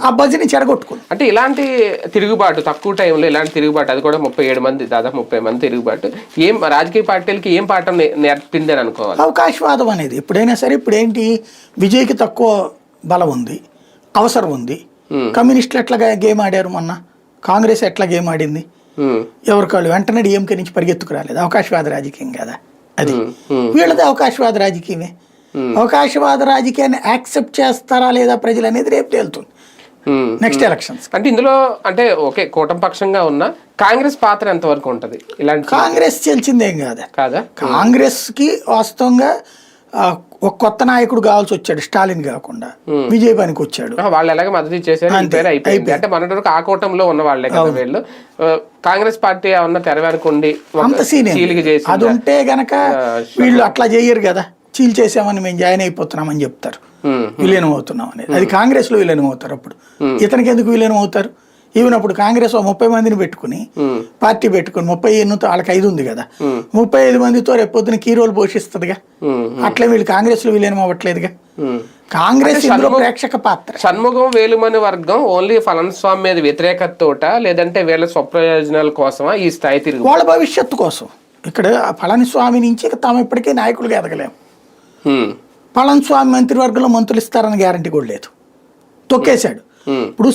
ఆ బజ్ని చెడగొట్టుకుంది. అంటే ఇలాంటి తిరుగుబాటు తక్కువ టైంలో ఇలాంటి తిరుగుబాటు, అది కూడా 37 మంది, దాదాపు 30 మంది తిరుగుబాటు ఏం రాజకీయ పార్టీలకి ఏం పాఠం నేర్పింది అని అనుకోవాలి? అవకాశవాదం అనేది ఎప్పుడైనా సరే, ఇప్పుడు ఏంటి, విజయ్కి తక్కువ బలం ఉంది, అవసరం ఉంది. కమ్యూనిస్టులు ఎట్లా గేమ్ ఆడారు మొన్న, కాంగ్రెస్ ఎట్లా గేమ్ ఆడింది, ఎవరికాళ్ళు వెంటనే డిఎంకే నుంచి పరిగెత్తుకు రాలేదు. అవకాశవాద రాజకీయం కదా అది, వీళ్ళది అవకాశవాద రాజకీయమే. అవకాశవాద రాజకీయాన్ని యాక్సెప్ట్ చేస్తారా లేదా ప్రజలు అనేది రేపు తేలుతుంది నెక్స్ట్ ఎలక్షన్స్. అంటే ఇందులో అంటే ఓకే కూటమి పక్షంగా ఉన్న కాంగ్రెస్ పాత్ర ఎంతవరకు ఉంటది ఇలాంటి? కాంగ్రెస్ చెల్చిందేం కాదా. కాంగ్రెస్ కి వాస్తవంగా ఒక కొత్త నాయకుడు కావాల్సి వచ్చాడు, స్టాలిన్ కాకుండా విజయ్ పనికి వచ్చాడు. వాళ్ళు ఎలాగ మద్దతు ఇచ్చేసారు, అయిపోయింది. అంటే మొన్నటి వరకు ఆ కూటమిలో ఉన్న వాళ్ళే కదా వీళ్ళు. కాంగ్రెస్ పార్టీ ఉన్న తెరవనుకోండి అంత సీన్ అది ఉంటే గనక వీళ్ళు అట్లా చేయరు కదా, చీల్ చేసామని మేము జాయిన్ అయిపోతున్నామని చెప్తారు, విలీనం అవుతున్నాం అనేది. అది కాంగ్రెస్ లో విలీనం అవుతారు. అప్పుడు ఇతనికి ఎందుకు విలీనం అవుతారు? ఈవెన్ అప్పుడు కాంగ్రెస్ 30 మందిని పెట్టుకుని పార్టీ పెట్టుకుని 35 వాళ్ళకి 5 ఉంది కదా, 35 మందితో రేపొద్దున కీ రోల్ పోషిస్తుందిగా. అట్లా వీళ్ళు కాంగ్రెస్ లో విలీనం అవ్వట్లేదుగా. కాంగ్రెస్ ప్రేక్షక పాత్ర. షణ్ముగం వేలుమని వర్గం ఓన్లీ పళనిస్వామి మీద వ్యతిరేకతోట, లేదంటే వీళ్ళ స్వప్రయోజనాల కోసమా ఈ స్థాయి తిరిగి? వాళ్ళ భవిష్యత్తు కోసం. ఇక్కడ పళనిస్వామి నుంచి తాము ఇప్పటికే నాయకులుగా ఎదగలేము. పళనిస్వామి మంత్రివర్గంలో మంత్రులు ఇస్తారని గ్యారంటీ కూడా లేదు, తొక్కేశాడు. ఇప్పుడు